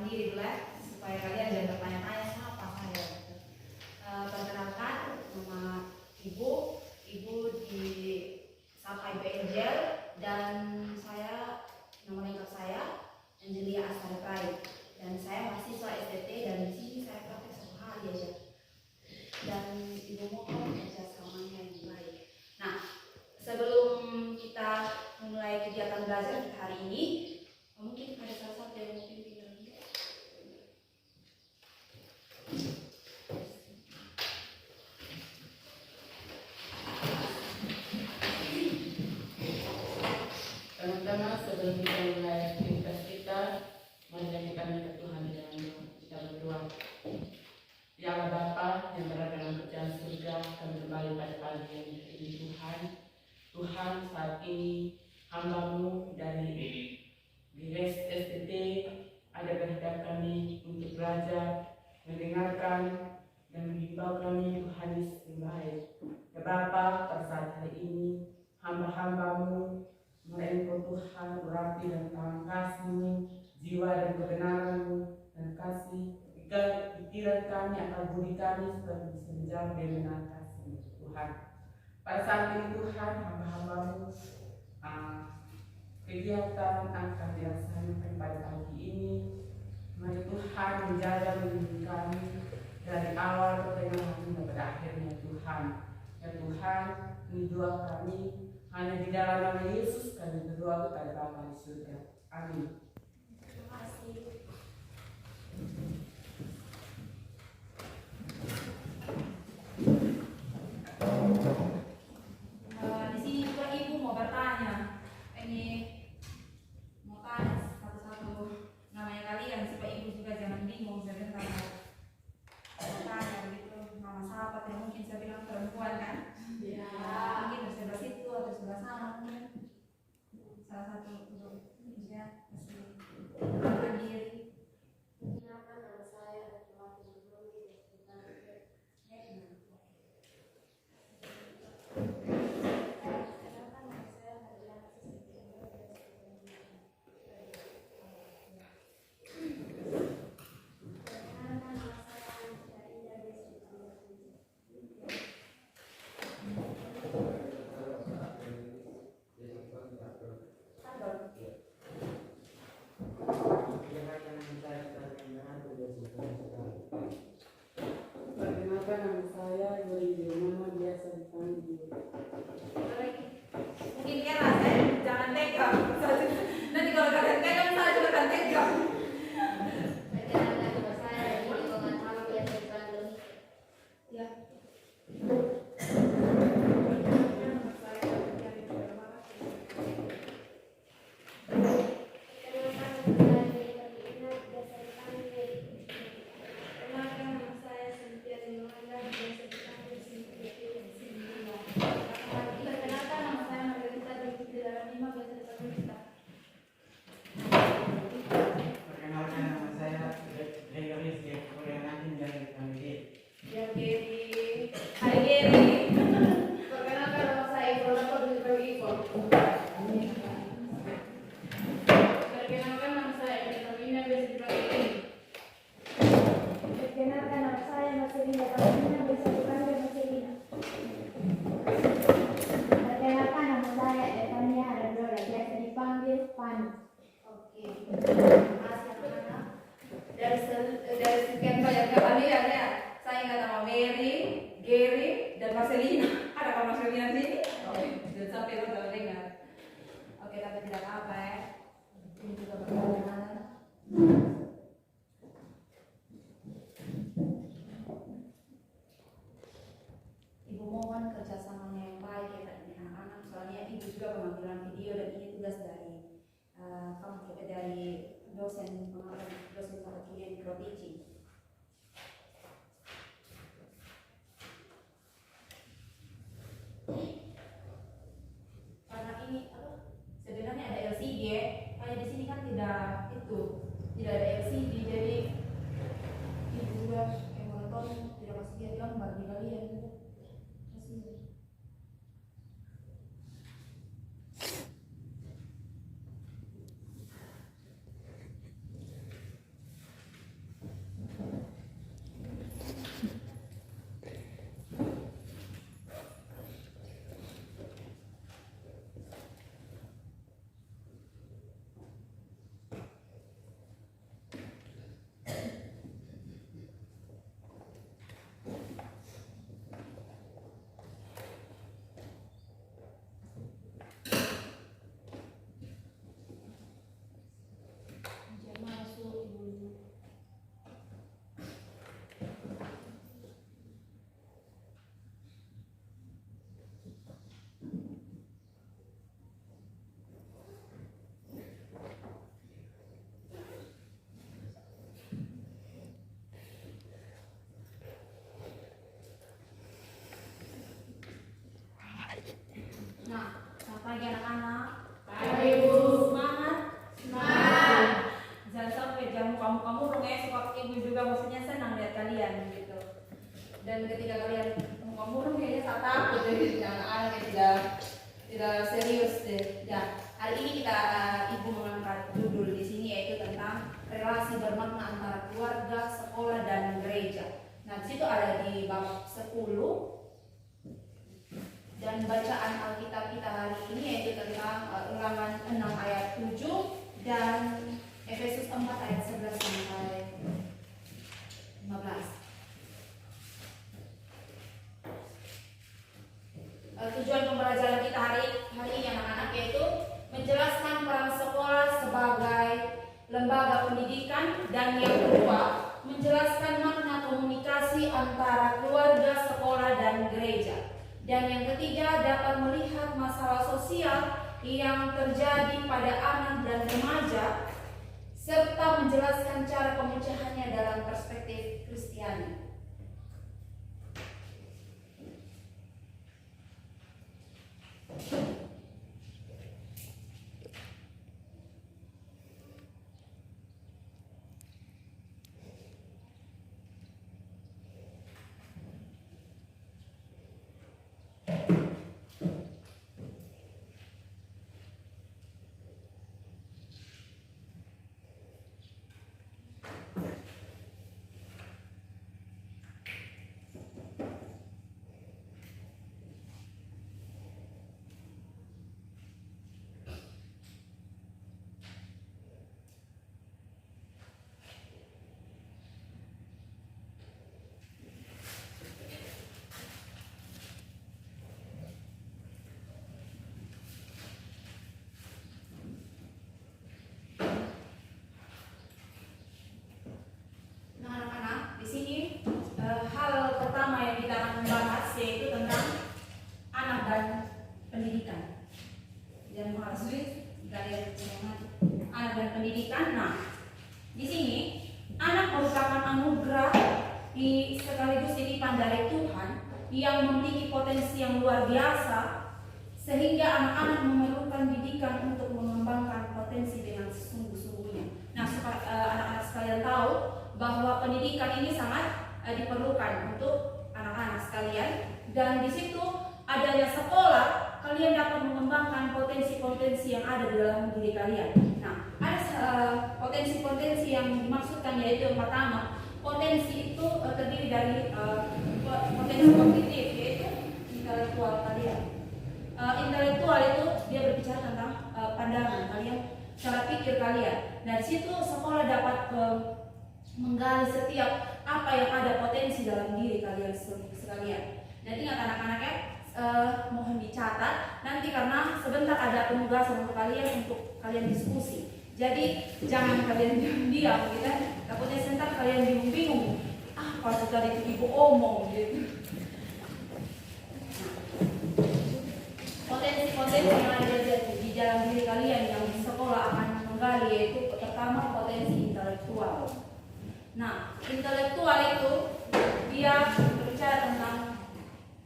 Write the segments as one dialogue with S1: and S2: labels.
S1: diri dulu ya, supaya kalian jangan bertanya-tanya siapa saya. Perkenalkan, nama ibu di Sapa Ibu Angel, dan saya nama lengkap saya Angelia Astara, dan saya mahasiswa STT, dan di sini saya praktek satu hari aja. Dan ibu mohon kerjasamanya yang baik. Nah, sebelum kita memulai kegiatan belajar hari ini, mungkin ada salah satu yang mungkin bilang
S2: Teman-teman, sebelum kita mulai aktivitas kita, mari kita minta Tuhan dengan kita berdoa. Ya Allah Bapa yang berada dalam kerjaan surga, kami kembali pada pagi ini Tuhan. Tuhan, saat ini hamba-Mu dari Gires STT ada berhadap kami untuk belajar, mendengarkan, dan menghimbau kami Tuhan Yesus yang baik. Ya Bapa, pada saat hari ini hamba-hamba-Mu Engkau Tuhan berarti dan tangan kasih-Mu, jiwa dan kebenaran-Mu, dan kasih pikiran kami akan budi kami supaya bisa menjawab dengan kasih Tuhan. Pada saat ini Tuhan, hamba-hamba-Mu kegiatan akan dilaksanakan pada pagi ini. Mari Tuhan menjaga melindungi kami dari awal pertengahan hingga pada akhirnya Tuhan. Ya Tuhan, ini doa kami hanya di dalam nama Yesus kami berdoa kepada Bapa di surga. Amin.
S1: terima kasih. Di sini juga ibu mau bertanya. Ini mau tanya satu-satu namanya kalian supaya ibu juga jangan bingung sebentar mau tanya begitu nama siapa, tidak mungkin saya bilang perempuan kan? Ya. Mungkin dari sebelah situ atau sebelah sana mungkin salah satu untuk ya kasih kenalkan diri.
S3: Kenalkan nama saya adalah Nurul Desmond.
S2: Perkenalkan nama saya Yuri Yunana, biasa dipanggil.
S1: Mungkin keras ya, jangan tegang. Nanti kalau kalian tegang saya juga akan tegang.
S3: Perkenalkan nama saya Rini Kongan biasa dipanggil.
S1: Ya.
S4: Perkenalkan nama saya Gregory Kurniawan dari Panggil.
S1: Ya Geri. Hai Geri.
S3: Perkenalkan nama saya Ivo Iko.
S1: Perkenalkan nama saya Evelina biasa dipanggil.
S3: Perkenalkan nama saya Marcelina Paulina biasa dipanggil Marcelina. Perkenalkan nama saya Evania Radora biasa dipanggil Fanny.
S1: Oke. Terima kasih anak-anak. Dari sekian banyaknya kalian ya, saya ingat nama Mary, Gary, dan Marcelina. Ada kan Marcelina di sini? Oke. Jangan sampai lo gak dengar. Oke, tapi tidak apa ya. Ini juga perkenalan. Ibu mohon kerjasamanya yang baik ya dengan anak-anak. Soalnya ibu juga pengambilan video dan ini tugas dari dari dosen pengambilan dosen pengambilan microteaching. Karena ini sebenarnya ada LCD, kayak di sini kan tidak ada LCD, jadi ibu juga yang menonton tidak masih lihat gambar di kalian gitu. Kasih. lagi anak-anak.
S3: Pagi, Bu.
S1: Semangat.
S3: Semangat.
S1: Jangan sampai jamu kamu ya, supaya ibu juga maksudnya senang lihat kalian gitu. Dan ketika kalian kamu kayaknya tak takut deh, anak-anak tidak serius deh. Ya, hari ini kita ibu mengangkat judul di sini yaitu tentang relasi bermakna antara keluarga, sekolah dan gereja. Nah, di situ ada di bab 10 dan bacaan Alkitab kita hari ini yaitu tentang Ulangan 6 ayat 7 dan Efesus 4 ayat 11 sampai 15. Tujuan pembelajaran kita hari ini anak-anak yaitu menjelaskan peran sekolah sebagai lembaga pendidikan, dan yang kedua menjelaskan makna komunikasi antara keluarga, sekolah dan gereja, dan yang ketiga dapat melihat masalah sosial yang terjadi pada anak dan remaja serta menjelaskan cara pemecahannya dalam perspektif Kristiani. Hal pertama yang kita akan membahas yaitu tentang anak dan pendidikan. Dan mahasiswa kalian mencermati anak dan pendidikan. Nah, di sini anak merupakan anugerah sekaligus titipan dari Tuhan yang memiliki potensi yang luar biasa, sehingga anak-anak memerlukan didikan untuk mengembangkan potensi dengan sesungguh-sungguhnya. Nah, supaya anak-anak sekalian tahu bahwa pendidikan ini sangat diperlukan untuk anak-anak sekalian, dan di situ adanya sekolah, kalian dapat mengembangkan potensi-potensi yang ada di dalam diri kalian. Nah, ada potensi-potensi yang dimaksudkan, yaitu yang pertama, potensi itu terdiri dari potensi kognitif, yaitu intelektual kalian. Intelektual itu dia berbicara tentang pandangan kalian, cara pikir kalian. Nah, di situ sekolah dapat menggali setiap apa yang ada potensi dalam diri kalian sekalian. Dan ingat anak-anak ya, mohon dicatat nanti karena sebentar ada penugasan untuk kalian diskusi. Jadi jangan kalian diam gitu, takutnya sebentar kalian bingung-bingung. Apa tadi itu ibu omong gitu. Potensi-potensi yang ada di dalam diri kalian yang di sekolah akan menggali, yaitu pertama potensi intelektual. Nah, intelektual itu dia berbicara tentang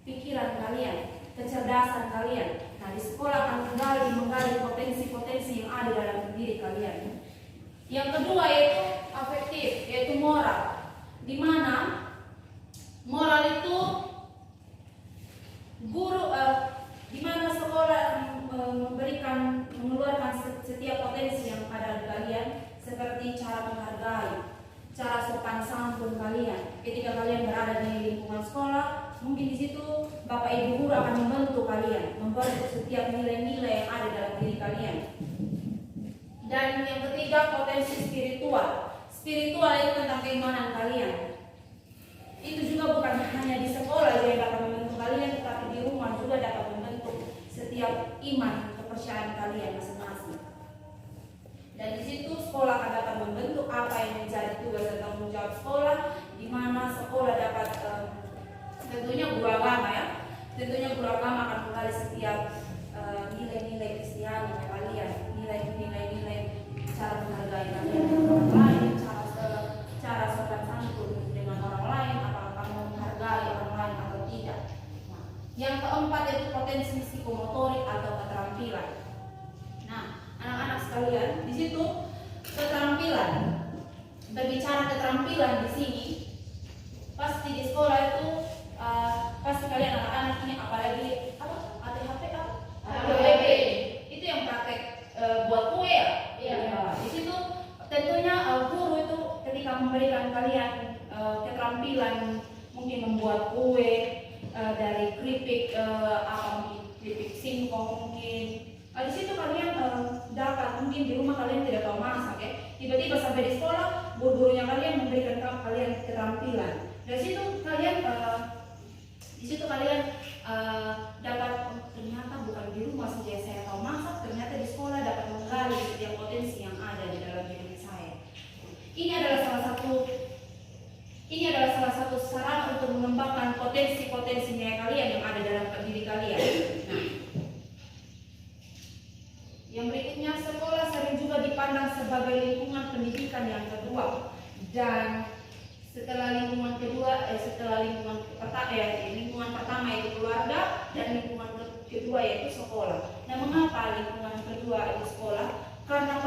S1: pikiran kalian, kecerdasan kalian. Nah, di sekolah akan menggali potensi-potensi yang ada dalam diri kalian. Yang kedua yaitu afektif, yaitu moral. Di mana moral itu di mana sekolah mengeluarkan setiap potensi yang ada di kalian, seperti cara menghargai, cara sopan santun kalian. Ketika kalian berada di lingkungan sekolah, mungkin di situ Bapak Ibu guru akan membentuk kalian, membentuk setiap nilai-nilai yang ada dalam diri kalian. Dan yang ketiga, potensi spiritual. Spiritual itu tentang keimanan kalian. Itu juga bukan hanya di sekolah yang dapat membentuk kalian, tetapi di rumah juga dapat membentuk setiap iman, kepercayaan kalian masing-masing. Dan di situ sekolah akan dapat membentuk apa yang menjadi tugas dan tanggung jawab sekolah, di mana sekolah dapat tentunya guru agama ya. Tentunya guru agama akan menggali setiap nilai-nilai Kristiani kalian, nilai-nilai cara menghargai kalian dengan orang lain, cara sopan santun dengan orang lain, apakah kamu menghargai orang lain atau tidak. Nah, yang keempat yaitu potensi psikomotorik atau keterampilan. keterampilan di sini pasti di sekolah itu pasti kalian anak-anak ini apalagi apa ATHP apa
S3: ATHP.
S1: itu yang praktek buat kue ya.
S3: Iya.
S1: Di situ tentunya guru itu ketika memberikan kalian keterampilan mungkin membuat kue dari keripik apa mungkin keripik singkong mungkin. Di situ kalian dapat mungkin di rumah kalian tidak tahu masak ya. Tiba-tiba sampai di sekolah guru-gurunya kalian memberikan kalian keterampilan. Dari situ kalian dapat ternyata bukan di rumah saja saya tahu masak, ternyata di sekolah dapat menggali setiap potensi yang ada di dalam diri saya. Ini adalah salah satu sarana untuk mengembangkan potensi-potensi nilai kalian yang ada dalam diri kalian. Nah, yang berikutnya, sekolah sering juga dipandang sebagai lingkungan pendidikan yang kedua. Dan setelah lingkungan pertama yaitu keluarga, dan lingkungan kedua yaitu sekolah. Nah, mengapa lingkungan kedua itu sekolah? Karena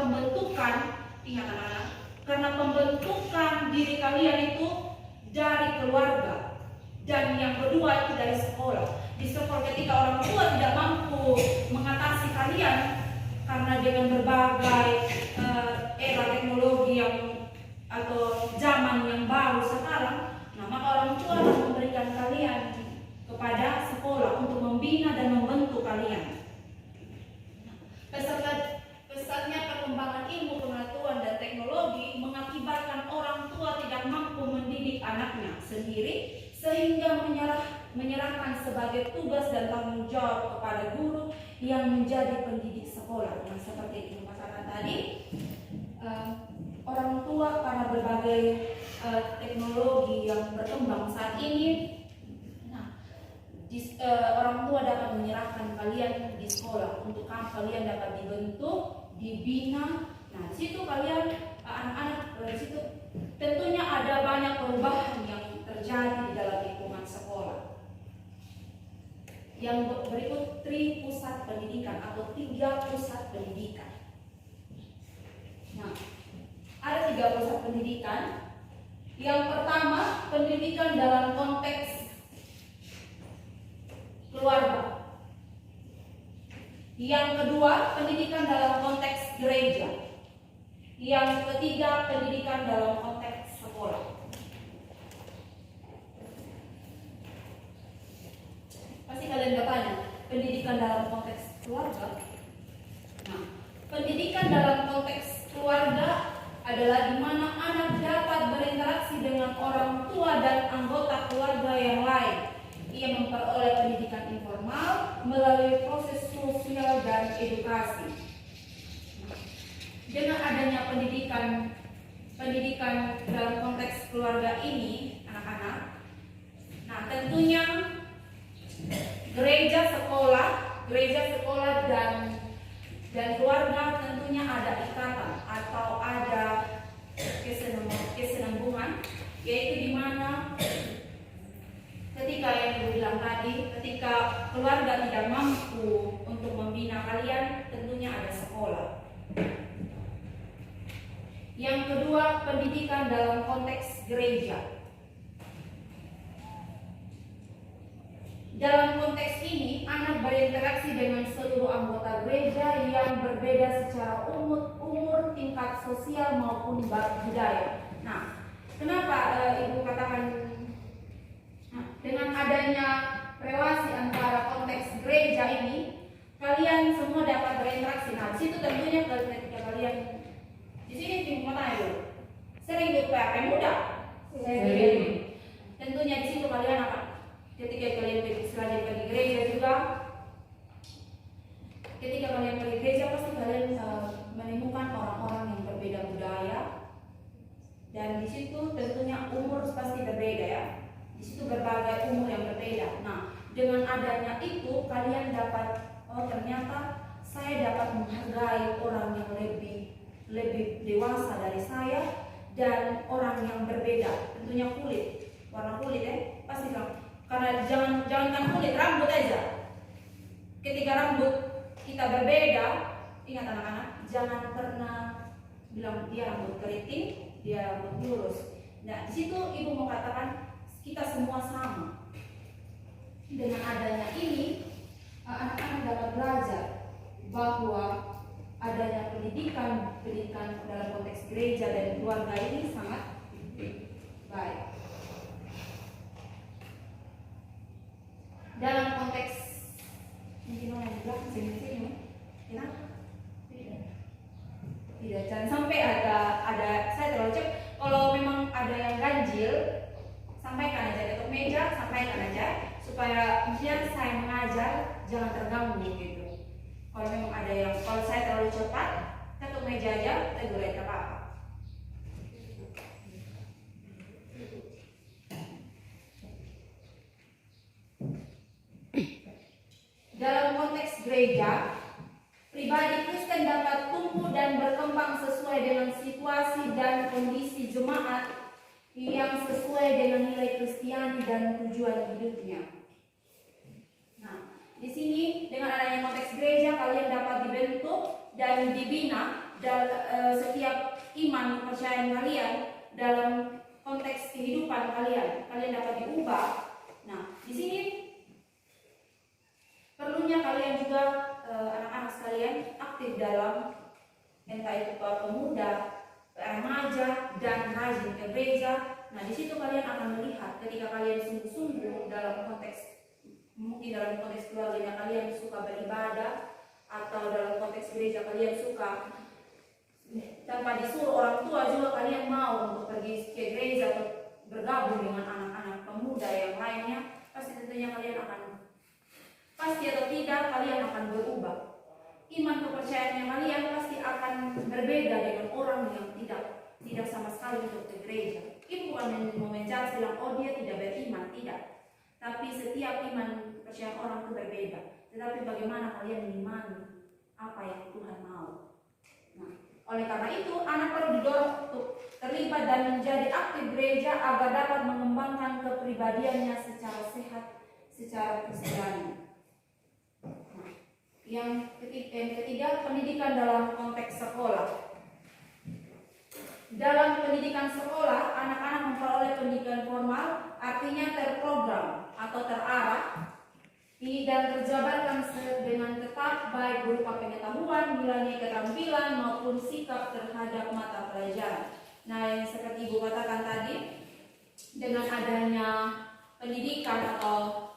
S1: pembentukan diri kalian itu dari keluarga, dan yang kedua itu dari sekolah. Di sekolah ketika orang tua tidak mampu mengatasi kalian karena dengan berbagai era teknologi atau zaman yang baru sekarang, nah maka orang tua akan memberikan kalian kepada sekolah untuk membina dan membentuk kalian. Pesatnya perkembangan ilmu pengetahuan dan teknologi mengakibatkan orang tua tidak mampu mendidik anaknya sendiri, sehingga menyerahkan sebagai tugas dan tanggung jawab kepada guru yang menjadi pendidik sekolah. Nah, seperti yang katakan tadi, orang tua karena berbagai teknologi yang berkembang saat ini, orang tua dapat menyerahkan kalian di sekolah untuk kalian dapat dibentuk, dibina. Nah, di situ kalian anak-anak di situ tentunya ada banyak perubahan yang terjadi di dalam lingkungan sekolah. Yang berikut 3 pusat pendidikan atau 3 pusat pendidikan. Nah, ada 3 pusat pendidikan. Yang pertama, pendidikan dalam konteks keluarga. Yang kedua, pendidikan dalam konteks gereja. Yang ketiga, pendidikan dalam konteks sekolah. Pasti kalian bertanya, pendidikan dalam konteks keluarga? Nah, pendidikan dalam konteks keluarga adalah di mana anak dapat berinteraksi dengan orang tua dan anggota keluarga yang lain. Ia memperoleh pendidikan informal melalui proses sosial dan edukasi. Dengan adanya pendidikan dalam konteks keluarga ini, anak-anak, nah tentunya gereja sekolah dan keluarga tentunya ada ikatan atau ada kesenambungan, yaitu di mana ketika yang dibilang tadi, ketika keluarga tidak mampu untuk membina kalian, tentunya ada sekolah. Yang kedua, pendidikan dalam konteks gereja. Dalam konteks ini, anak berinteraksi dengan seluruh anggota gereja yang berbeda secara umur, tingkat sosial maupun budaya. Nah, kenapa Ibu katakan dengan adanya relasi antara konteks gereja ini, kalian semua dapat berinteraksi. Nah, di situ tentunya ketika kalian di sini di mana itu sering ikut PRP muda.
S2: Sering.
S1: Tentunya di situ kalian apa? Ketika kalian pergi gereja juga, ketika kalian pergi gereja pasti kalian menemukan orang-orang yang berbeda budaya, dan di situ tentunya umur pasti berbeda ya. Di situ berbagai umur yang berbeda. Nah, dengan adanya itu kalian dapat, oh ternyata saya dapat menghargai orang yang lebih dewasa dari saya dan orang yang berbeda. Tentunya warna kulit pasti bilang. Karena jangan kulit, rambut aja. Ketika rambut kita berbeda, ingat anak-anak, jangan pernah bilang dia rambut keriting, dia rambut lurus. Nah, di situ ibu mau katakan kita semua sama. Dengan adanya ini, anak-anak dapat belajar bahwa adanya pendidikan dalam konteks gereja dan keluarga ini sangat baik. Dalam konteks mungkin orang yang bilang sini, kenapa? Tidak, jangan sampai ada saya terlalu cepat. Kalau memang ada yang ganjil, sampaikan aja, ketuk meja, sampaikan aja supaya biar saya mengajar jangan terganggu gitu. Kalau memang ada yang, kalau saya terlalu cepat, ketuk meja aja, tegur aja apa-apa. Dalam konteks gereja, pribadi Kristen dapat tumbuh dan berkembang sesuai dengan situasi dan kondisi jemaat yang sesuai dengan nilai Kristiani dan tujuan hidupnya. Nah, di sini dengan adanya konteks gereja kalian dapat dibentuk dan dibina dalam setiap iman kepercayaan kalian dalam konteks kehidupan kalian. Kalian dapat diubah. Nah, di sini perlunya kalian juga anak-anak sekalian aktif dalam entah itu pemuda, remaja, dan rajin ke gereja. Nah, di situ kalian akan melihat ketika kalian sungguh-sungguh dalam konteks, mungkin dalam konteks keluarganya kalian suka beribadah, atau dalam konteks gereja kalian suka tanpa disuruh orang tua juga kalian mau untuk pergi ke gereja atau bergabung dengan anak-anak pemuda yang lainnya, pasti tentunya kalian akan, pasti atau tidak, kalian akan berubah. Iman kepercayaannya kalian pasti akan berbeda dengan orang yang tidak sama sekali untuk ke gereja. Ibu bukan mau menjudge bilang, oh dia tidak beriman, tidak. Tapi setiap iman kepercayaan orang itu berbeda. Tetapi bagaimana kalian mengimani apa yang Tuhan mau. Nah, oleh karena itu, anak perlu didorong untuk terlibat dan menjadi aktif gereja agar dapat mengembangkan kepribadiannya secara sehat, secara Kristiani. Yang ketiga, pendidikan dalam konteks sekolah. Dalam pendidikan sekolah, anak-anak memperoleh pendidikan formal, artinya terprogram atau terarah dan terjabarkan dengan ketat baik berupa pengetahuan, nilai keterampilan maupun sikap terhadap mata pelajaran. Nah, yang seperti Ibu katakan tadi, dengan adanya pendidikan atau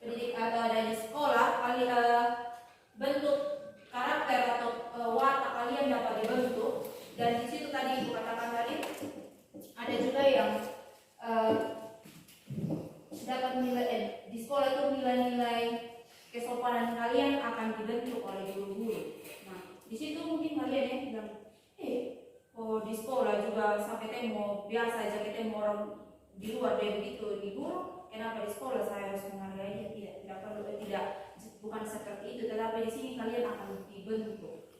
S1: adanya sekolah, bentuk karakter atau watak kalian dapat dibentuk. Dan di situ tadi Ibu katakan tadi ada juga yang dapat nilai di sekolah itu nilai-nilai kesopanan kalian akan dibentuk oleh guru-guru. Nah, di situ mungkin kalian yang bilang, oh di sekolah juga sampai temu biasa aja kita orang di luar dia begitu di guru, kenapa di sekolah saya harus menghargai dia? Tidak perlu, bukan seperti itu, tetapi di sini kalian akan dibentuk.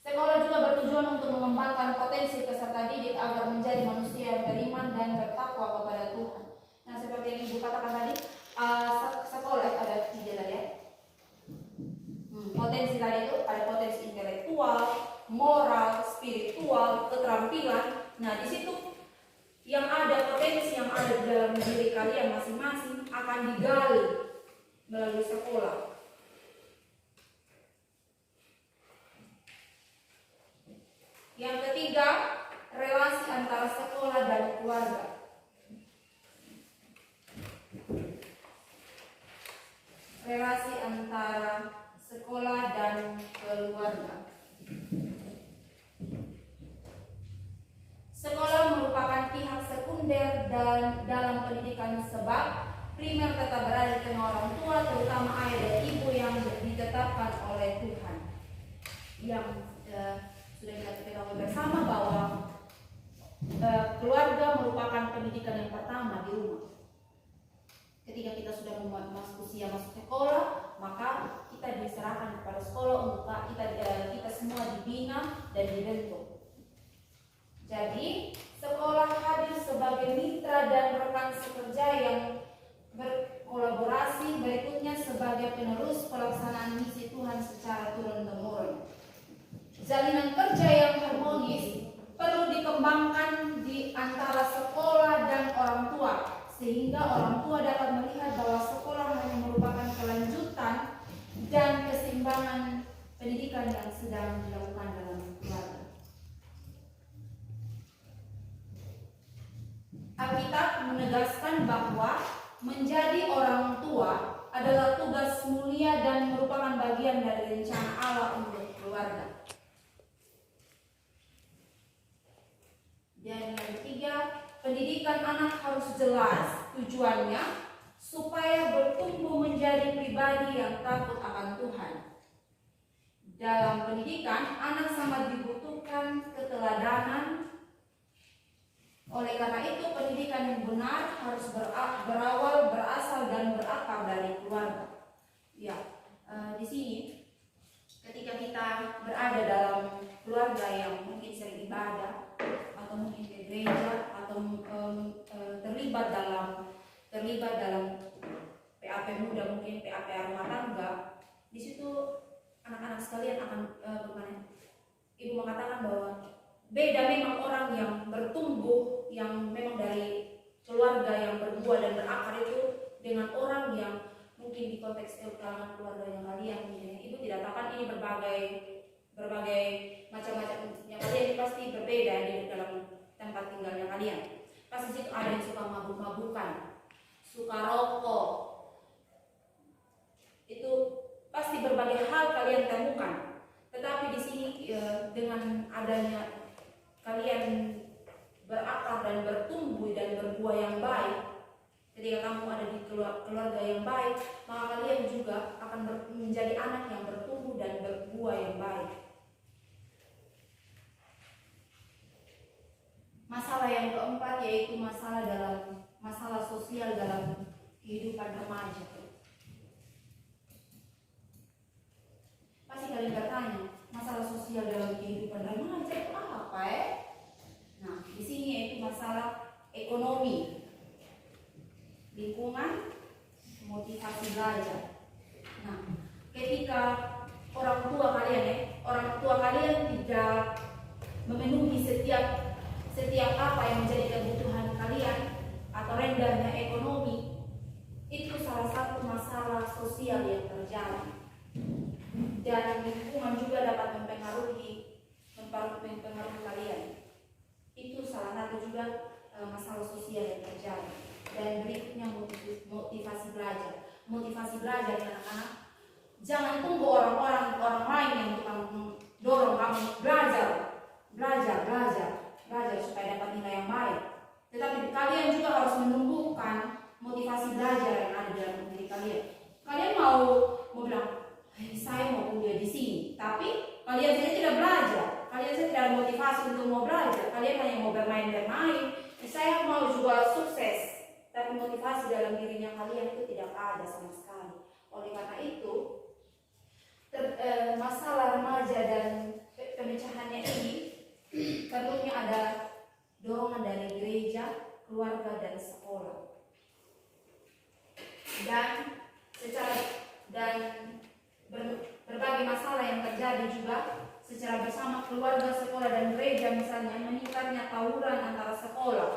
S1: Sekolah juga bertujuan untuk mengembangkan potensi peserta didik agar menjadi manusia yang beriman dan bertakwa kepada Tuhan. Nah, seperti yang Ibu katakan tadi, sekolah ada 3 tadi ya. Potensi tadi itu ada potensi intelektual, moral, spiritual, keterampilan. Nah, di situ yang ada potensi yang ada di dalam diri kalian masing-masing akan digali melalui sekolah. Yang ketiga, relasi antara sekolah dan keluarga. Relasi antara sekolah dan keluarga. Sekolah merupakan pihak sekunder dan dalam pendidikan sebab primer tetap berada di tengah orang tua, terutama ayah dan ibu yang ditetapkan oleh Tuhan. Yang sudah kita ketahui bersama bahwa keluarga merupakan pendidikan yang pertama di rumah. Ketika kita sudah masuk usia masuk sekolah, maka kita diserahkan kepada sekolah untuk kita semua dibina dan dibentuk. Jadi sekolah hadir sebagai mitra dan rekan sekerja yang berkolaborasi, berikutnya sebagai penerus pelaksanaan misi Tuhan secara turun-temurun. Jalinan kerja yang harmonis perlu dikembangkan dikembangkan di antara sekolah dan orang tua, sehingga orang tua dapat melihat bahwa sekolah hanya merupakan kelanjutan dan keseimbangan pendidikan yang sedang dilakukan dalam keluarga. Alkitab menegaskan bahwa menjadi orang tua adalah tugas mulia dan merupakan bagian dari rencana Allah untuk keluarga. Dan yang ketiga, pendidikan anak harus jelas tujuannya supaya bertumbuh menjadi pribadi yang takut akan Tuhan. Dalam pendidikan, anak sangat dibutuhkan keteladanan. Oleh karena itu, pendidikan yang benar harus berawal, berasal dan berakar dari keluarga. Ya, di sini ketika kita berada dalam keluarga yang mungkin sering ibadah atau mungkin ke gereja atau terlibat dalam PAP muda, mungkin PAP rumah tangga, di situ anak-anak sekalian akan ibu mengatakan bahwa beda memang orang yang bertumbuh, yang memang dari keluarga yang berbuah dan berakar itu dengan orang yang mungkin di konteks kalangan keluarga yang kalian. Ibu tidak katakan ini berbagai macam-macam yang kalian pasti berbeda di dalam tempat tinggalnya kalian. Pasti situ ada yang suka mabuk-mabukan, suka rokok. Itu pasti berbagai hal kalian temukan. Tetapi di sini dengan adanya kalian berakar dan bertumbuh dan berbuah yang baik, ketika kamu ada di keluarga yang baik, maka kalian juga akan menjadi anak yang bertumbuh dan berbuah yang baik. Masalah yang keempat yaitu masalah sosial dalam kehidupan remaja. Pasti kalian bertanya, masalah sosial dalam kehidupan remaja itu apa ya? Nah, di sini yaitu masalah ekonomi, lingkungan, motivasi belajar. Nah, ketika orang tua kalian tidak memenuhi setiap apa yang menjadi kebutuhan kalian atau rendahnya ekonomi, itu salah satu masalah sosial yang terjadi. Dan lingkungan juga dapat mempengaruhi kalian. Itu salah satu juga masalah sosial yang terjadi. Dan berikutnya motivasi belajar. Motivasi belajar anak-anak, jangan tunggu orang lain yang tukang dorong kamu belajar supaya dapat nilai yang baik. Tetapi kalian juga harus menumbuhkan motivasi belajar yang ada dalam diri kalian. Kalian mau bilang, saya mau kuliah di sini, tapi kalian saja tidak belajar, kalian saja tidak ada motivasi untuk mau belajar, kalian hanya mau bermain. Saya mau juga sukses, tapi motivasi dalam dirinya kalian itu tidak ada sama sekali. Oleh karena itu, masalah remaja dan pemecahannya ini perlunya ada dorongan dari gereja, keluarga dan sekolah. Dan berbagai masalah yang terjadi juga secara bersama keluarga, sekolah dan gereja, misalnya meningkatnya tawuran antara sekolah,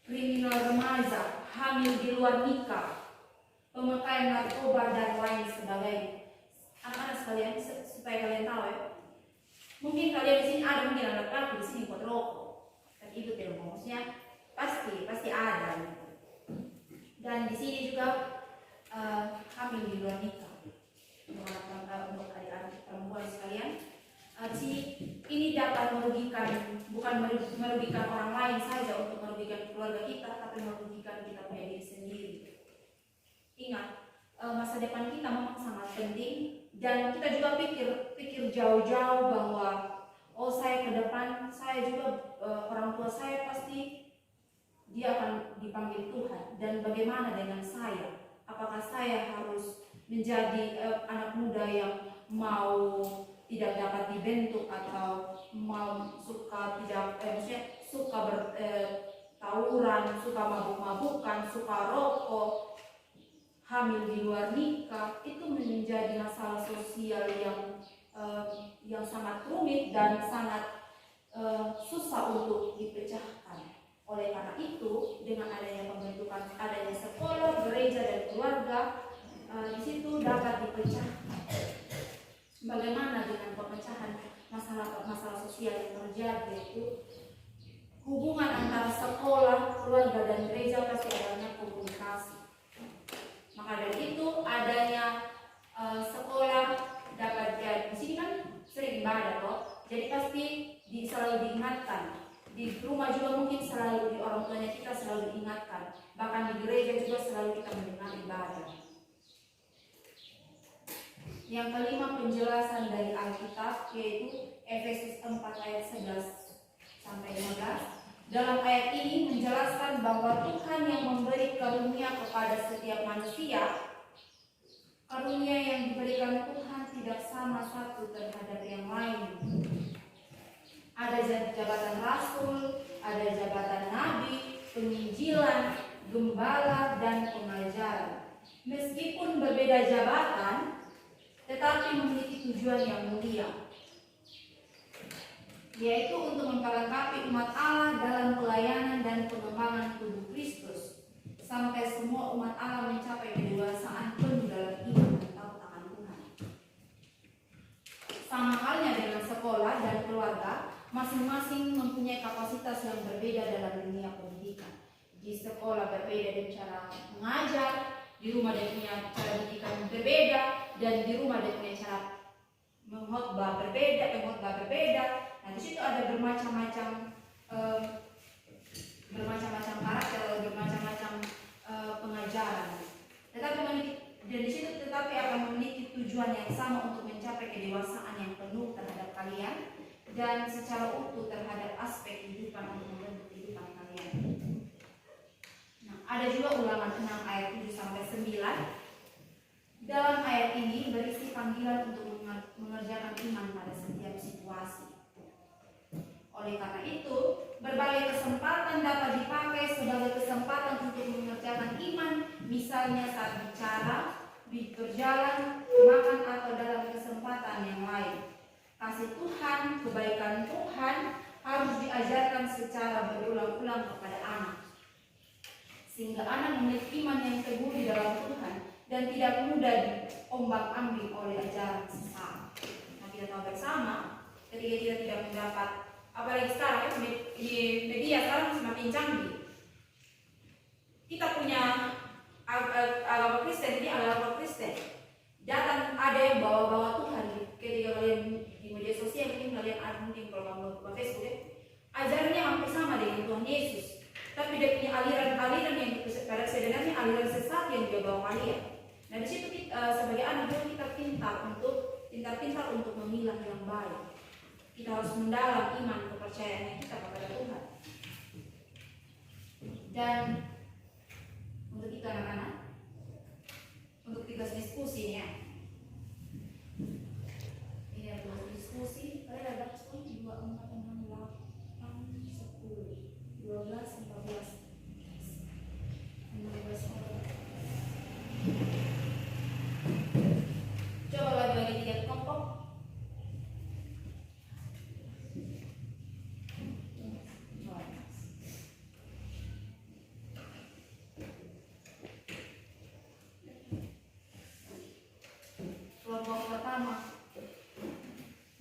S1: kriminal remaja, hamil di luar nikah, pemakaian narkoba dan lain sebagainya. Anak-anak sekalian, supaya kalian tahu ya, mungkin kalian di sini ada, mungkin anak laki di sini buat rokok, tapi itu tidak maksudnya pasti ada. Dan di sini juga hamil di luar nikah. Untuk adik-adik perempuan sekalian, ini dapat bukan merugikan orang lain saja, untuk merugikan keluarga kita, tapi merugikan kita punya diri sendiri. Ingat, masa depan kita memang sangat penting, dan kita juga pikir jauh-jauh bahwa saya ke depan, saya juga orang tua saya pasti dia akan dipanggil Tuhan, dan bagaimana dengan saya? Apakah saya harus menjadi anak muda yang mau tidak dapat dibentuk, atau mau suka tawuran, suka mabuk-mabukan, suka rokok, hamil di luar nikah? Itu menjadi masalah sosial yang sangat rumit dan sangat susah untuk dipecahkan. Oleh karena itu, dengan adanya pembentukan adanya sekolah, gereja dan keluarga, di situ dapat dipecahkan. Bagaimana dengan pemecahan masalah sosial yang terjadi, yaitu hubungan antara sekolah, keluarga dan gereja pasti adanya komunikasi. Maka dari itu adanya sekolah dapat jadi, di sini kan sering ibadah toh, jadi pasti selalu diingatkan. Di rumah juga mungkin selalu, di orang tuanya kita selalu diingatkan. Bahkan di gereja juga selalu kita mendengar ibadah. Yang kelima, penjelasan dari Alkitab, yaitu Efesus 4 ayat 11 sampai 15. Dalam ayat ini menjelaskan bahwa Tuhan yang memberi karunia kepada setiap manusia, karunia yang diberikan Tuhan tidak sama satu terhadap yang lain. Ada jabatan rasul, ada jabatan nabi, penginjilan, gembala, dan pengajar. Meskipun berbeda jabatan, tetapi memiliki tujuan yang mulia, yaitu untuk memperlengkapi umat Allah dalam pelayanan dan pengembangan tubuh Kristus, sampai semua umat Allah mencapai kedewasaan penuh dalam iman dan tahu akan Tuhan. Sama halnya dengan sekolah dan keluarga, masing-masing mempunyai kapasitas yang berbeda dalam dunia pendidikan. Di sekolah berbeda dengan cara mengajar, di rumah dia punya cara pendidikan berbeda, dan di rumah dia punya cara mengkhotbah berbeda. Nah, di situ ada bermacam-macam karakter, bermacam-macam pengajaran. Dan di situ tetapi akan memiliki tujuan yang sama untuk mencapai kedewasaan yang penuh terhadap kalian dan secara utuh terhadap aspek kehidupan untuk membentuk kehidupan kalian. Nah, ada juga Ulangan 6 ayat 7 sampai 9. Dalam ayat ini berisi panggilan untuk mengerjakan iman pada setiap situasi. Oleh karena itu, berbagai kesempatan dapat dipakai sebagai kesempatan untuk mengerjakan iman, misalnya saat bicara, berjalan, makan, atau dalam kesempatan yang lain. Kasih Tuhan, kebaikan Tuhan harus diajarkan secara berulang-ulang kepada anak, sehingga anak memiliki iman yang teguh di dalam Tuhan dan tidak mudah diombang-ambing oleh ajaran sesat. Nah, kita tahu bersama, ketika kita tidak mendapat, apalagi sekarang di media sekarang semakin canggih, kita punya agama Kristen, ini agama Kristen. Datang ada yang bawa-bawa Tuhan. Ketika kalian di media sosial, mungkin kalian ada, mungkin kalau kamu buka Facebook ya, ajarannya hampir sama dengan Tuhan Yesus, tapi dia punya aliran-aliran yang pada sebenarnya aliran sesat yang dia bawa kalian. Nah, di situ kita, sebagai anak kita pintar untuk memilah yang baik. Kita harus mendalam iman kepercayaan kita kepada Tuhan. Dan untuk kita anak-anak, untuk tugas diskusinya, ini ada tugas diskusi. Kalian ada 10, 2, 4, 6, 8, 10, 12, 14, 15. Coba bagi 3 kelompok. Kelompok pertama,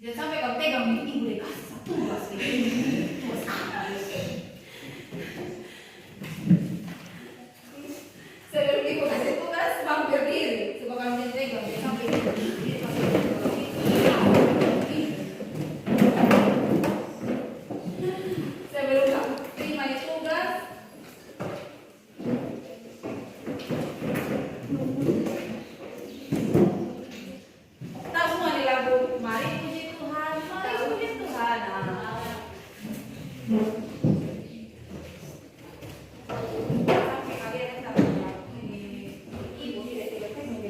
S1: jangan sampai kamu pegang ibu deh, kasih satu tugas sebelum ibu kasih tugas, bang berdiri. Coba kamu pegang, jangan sampai berdiri. Sebelum kamu terima tugas, mari puji Tuhan, mari puji Tuhan. Sampai kalian tak ibu tidak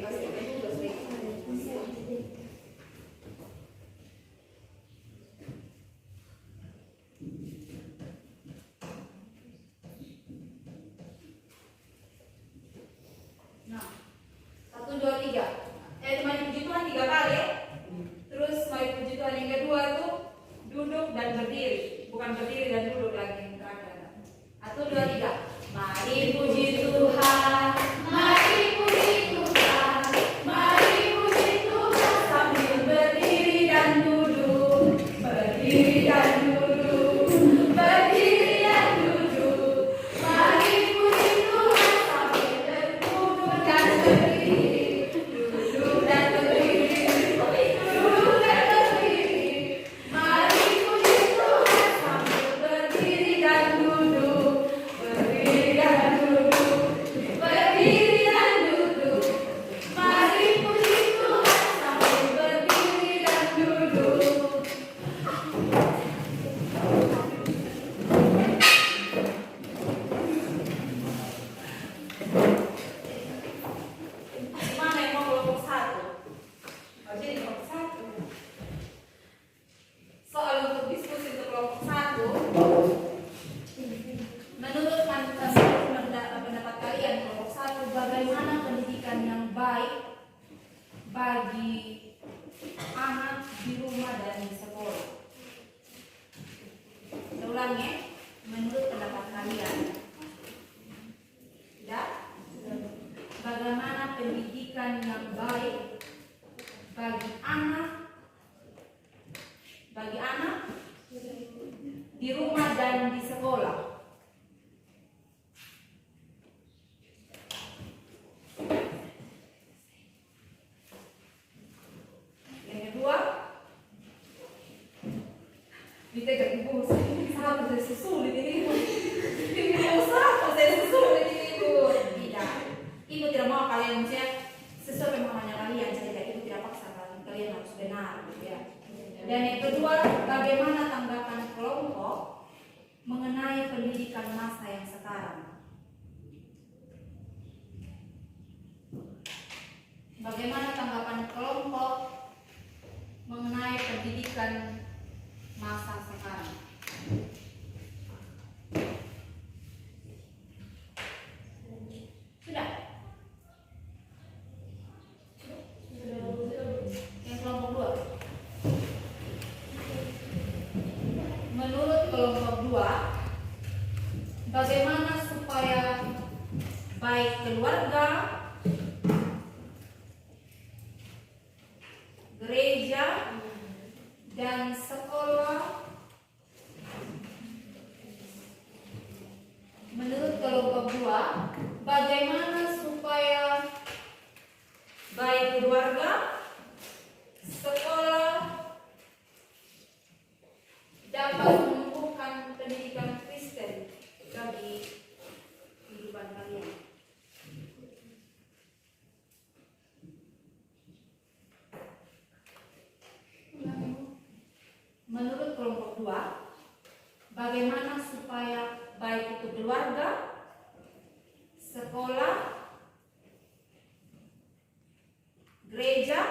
S1: kasih tugas lagi. Nah, 1, 2, 3. Mari puji Tuhan 3 kali. Terus mari puji Tuhan yang kedua tuh duduk dan berdiri. bukan berdiri dan duduk lagi. Satu, dua, tiga. Mari puji Tuhan, mari puji Tuhan, mari puji Tuhan sambil berdiri dan duduk, berdiri dan duduk, berdiri dan duduk. Mari puji Tuhan sambil duduk dan berdiri, duduk dan berdiri, duduk dan berdiri. Mari puji Tuhan sambil berdiri dan duduk, berdiri dan duduk, berdiri dan duduk. Mari puji Tuhan sambil berdiri dan duduk. Mana yang mau kelompok satu? Oh, jadi kelompok satu. Soal untuk diskusi untuk kelompok satu, menurut pendapat kalian kelompok satu, bagaimana pendidikan yang baik bagi anak di rumah dan di sekolah? Saya ulang ya, menurut pendapat kalian, ya, bagaimana pendidikan yang baik bagi anak di rumah dan di sekolah? Yang kedua, ditegak ibu satu saya susulit ini ibu. Ibu satu saya susulit ini ibu. Tidak, ibu tidak mau kalian sesuai pemahamannya kalian. Saya ibu tidak paksa kalian harus benar, gitu ya. Dan yang kedua, bagaimana tanggapan kelompok mengenai pendidikan masa yang sekarang? Bagaimana tanggapan kelompok mengenai pendidikan masa sekarang? Sudah? Yang kelompok dua. Menurut kelompok dua, bagaimana supaya baik keluarga, gereja, dan sekolah? Menurut kelompok dua, bagaimana supaya baik keluarga, sekolah dapat menumbuhkan pendidikan Kristen bagi kehidupan kalian? Menurut kelompok dua, bagaimana supaya baik itu keluarga, sekolah, gereja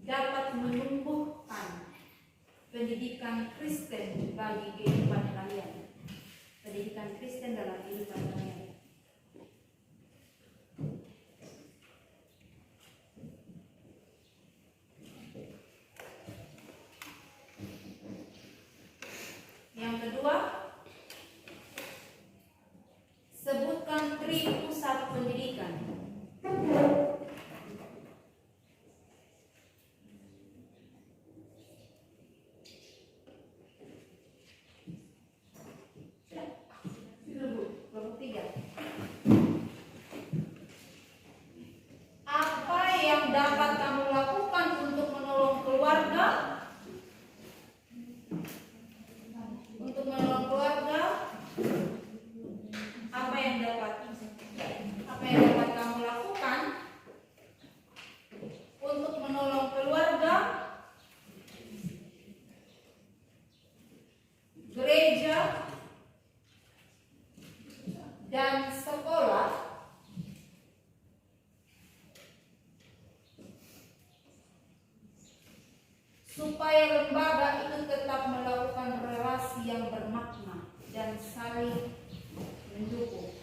S1: dapat menumbuhkan pendidikan Kristen bagi kehidupan kalian? Pendidikan Kristen dalam kehidupan kalian. Yang kedua, sebutkan 3 pusat pendidikan. Kelompok 3. Apa yang dapat kamu lakukan untuk menolong keluarga? Untuk menolong keluarga, apa yang dapat kamu lakukan untuk menolong keluarga, gereja, dan sekolah supaya lembaga itu tetap melakukan relasi yang bermakna dan saling mendukung?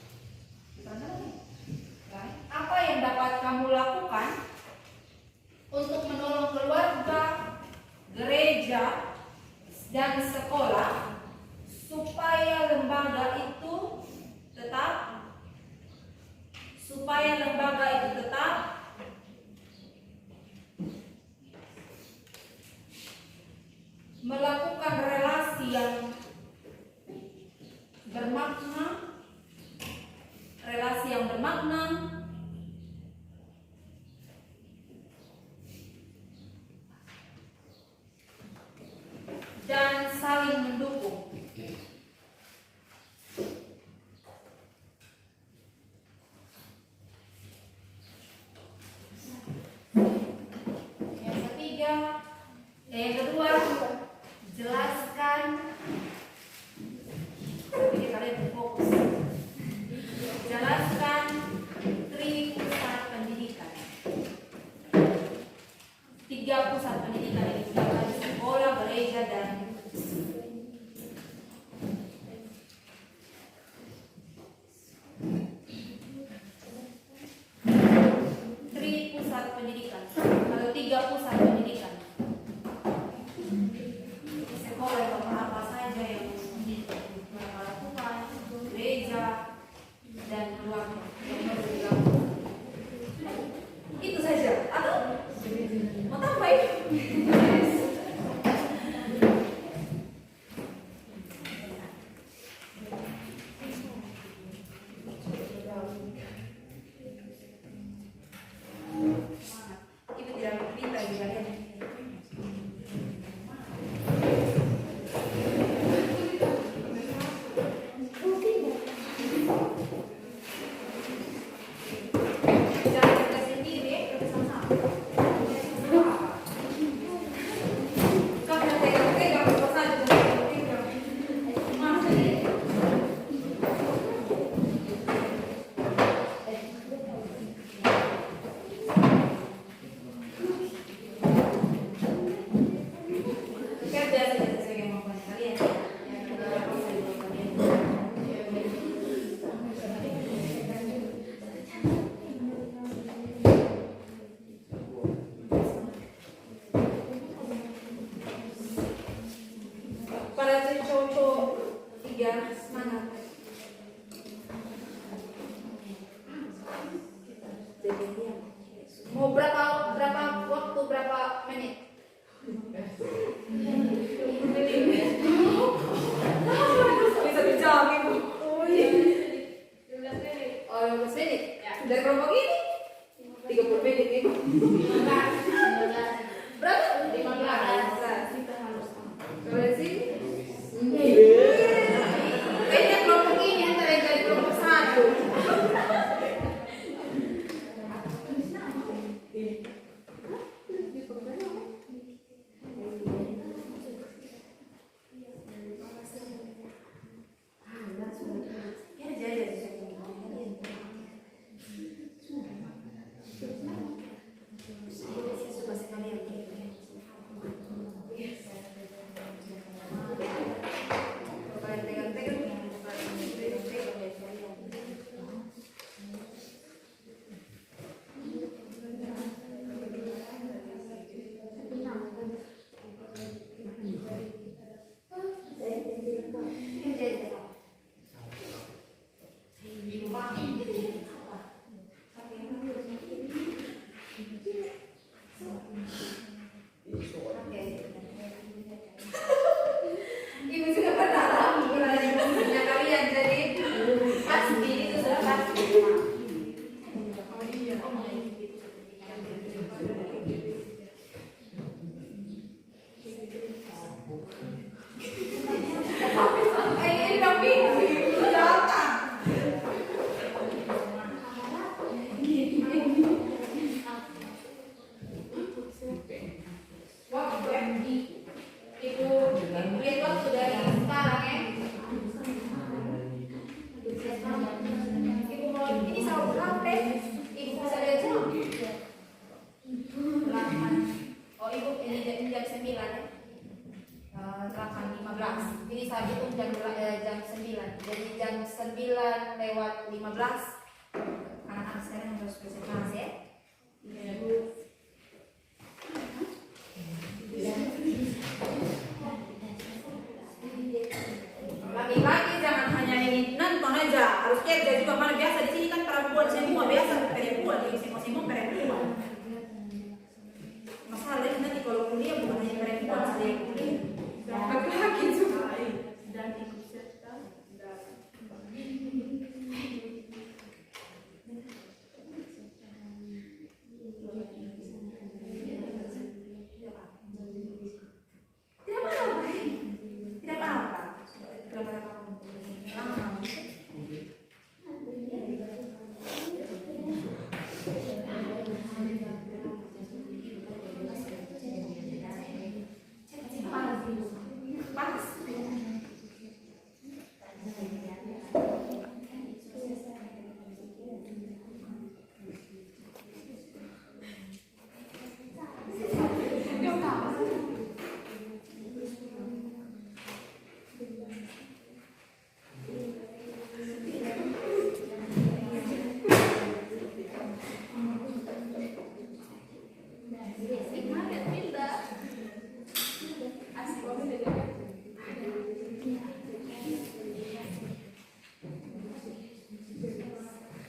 S1: Apa yang dapat kamu lakukan untuk menolong keluarga, gereja, dan sekolah supaya lembaga itu tetap melakukan relasi yang bermakna dan saling mendukung. Yang kedua, jelaskan. Jadi kalian berfokus. Jelaskan pusat pendidikan. 3 pusat pendidikan yang digunakan di sekolah, gereja, dan pusat pendidikan atau 3 pusat pendidikan. Sekolah itu apa saja yang mereka lakukan, gereja dan keluarga yang harus dilakukan. Itu saja. Atau mau tambahin? Ibu tidak minta ibu kalian. Semangat. Mau berapa waktu, berapa menit? Bisa dijawab ibu. Oh, 15 menit. Dari kelompok ini 30 menit ibu. Berapa? 15. Kalau sini? Kayaknya kelompok ini antara yang dari kelompok 1. Ibu sudah berharap berada di posisinya kalian, jadi pasti itu sudah pasti. Ini tapi datang. Ibu lihat waktu dari sekarang ya. Ibu mau ini sama berapa? Ibu bisa lihat jam? 8. Oh ibu ini jam 9 ya. 8.15. Ini saya hitung jam 9. Jadi jam 9 lewat 15. Anak-anak sekarang harus presentasi ya. kerja juga mana biasa di sini kan perempuan semua biasa perempuan di semua perempuan. Masalahnya nanti kalau kuliah bukan hanya perempuan saja yang kuliah, laki-laki juga.
S3: Dan ikut serta dalam
S1: Tidak apa-apa. Tidak apa-apa. Tidak apa-apa. Panas.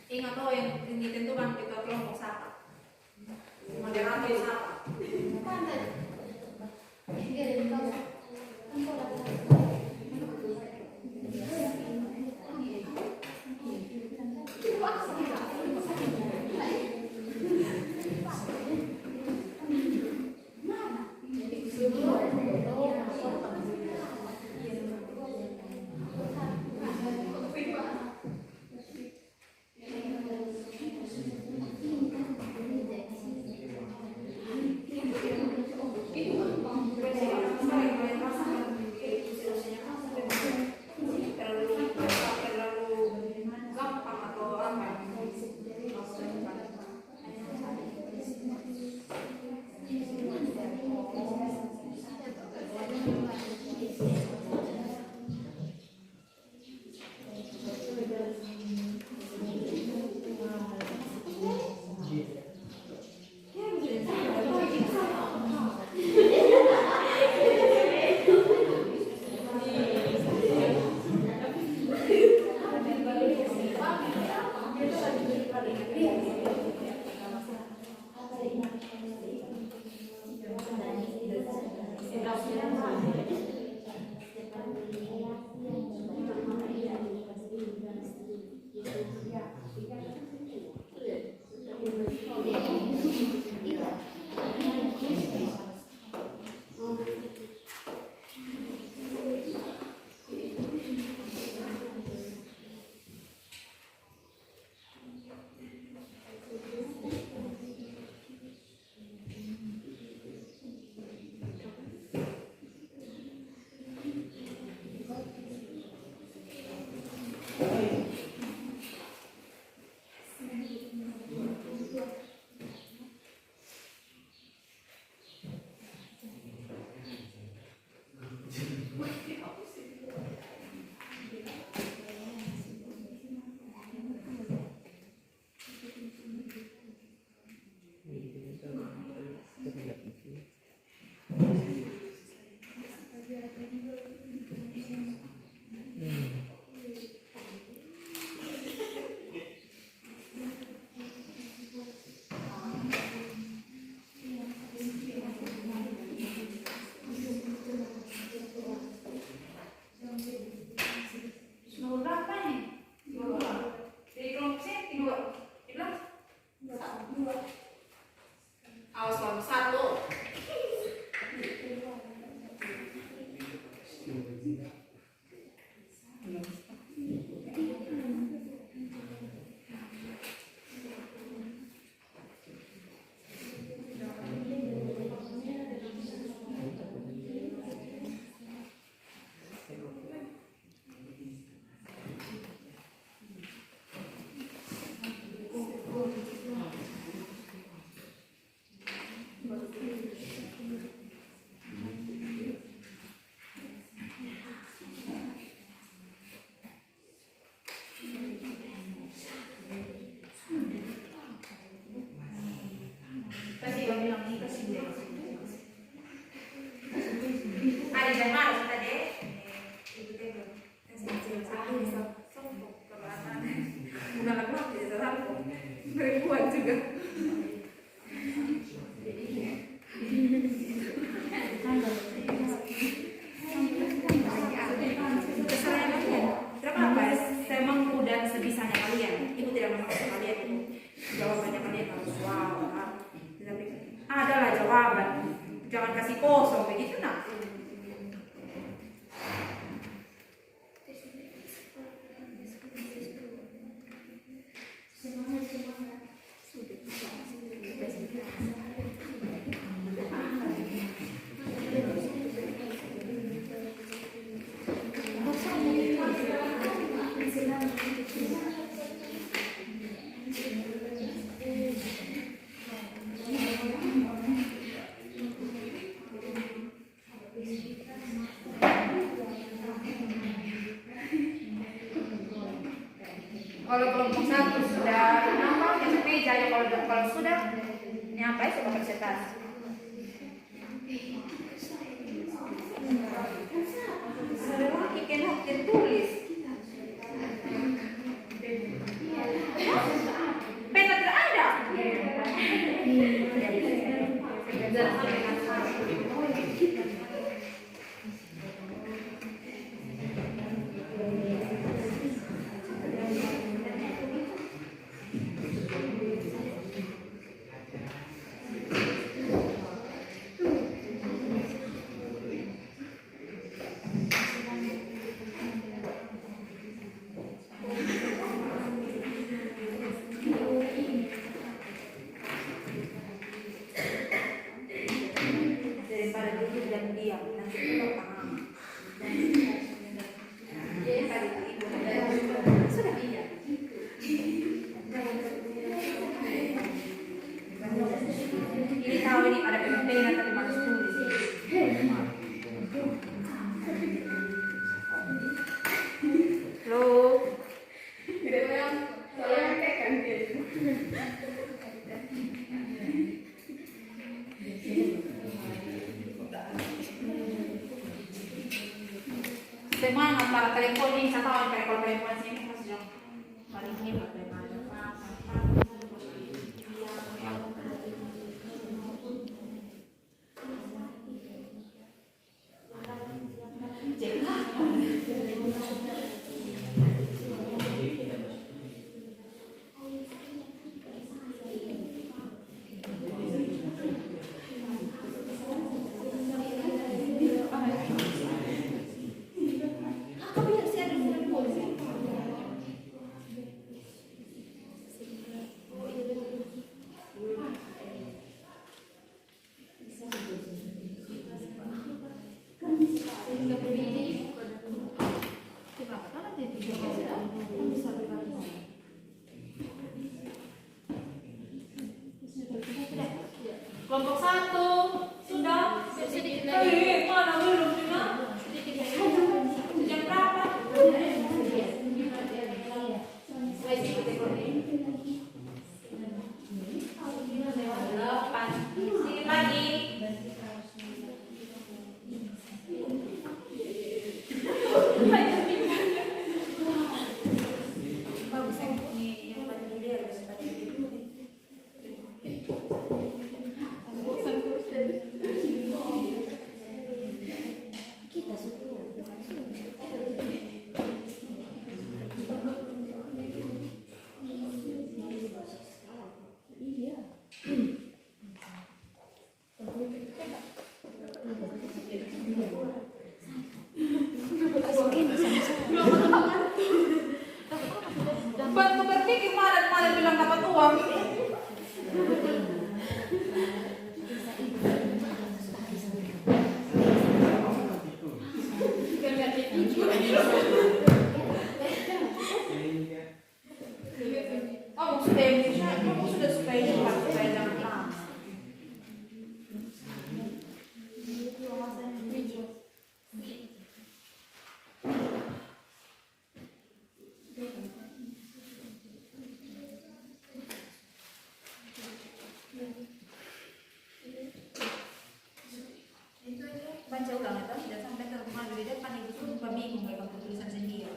S1: Ingat loh yang ditentukan kita kelompok siapa, moderator siapa. Awas kalau satu. Ada yang harus tadi. Ibu teh belum. Kasih cek. Sombong ke belakang. Kalau kelompok 1 sudah nampak yang meja ya, kalau sudah ini apa ya, coba presentasi. Lelaki kena tertulis. Pena tidak ada. Daripada duduk dan diam, nanti kita paham. Sudah. Ini tahu ini ada pena tapi harus tulis. Halo. Semangat para telepon ini, saya tahu telepon sini pas jam paling hebat daripada kelompok 1 sudah. Mana belum juga? Jam berapa? Sedikit lagi. Bagus ini yang paling ideal bantu berpikir malah bilang dapat uang. Kamu sudah supaya jangan lama. Baca ulang itu sudah sampai ke rumah di depan itu tuh bingung ya waktu tulisan sendiri.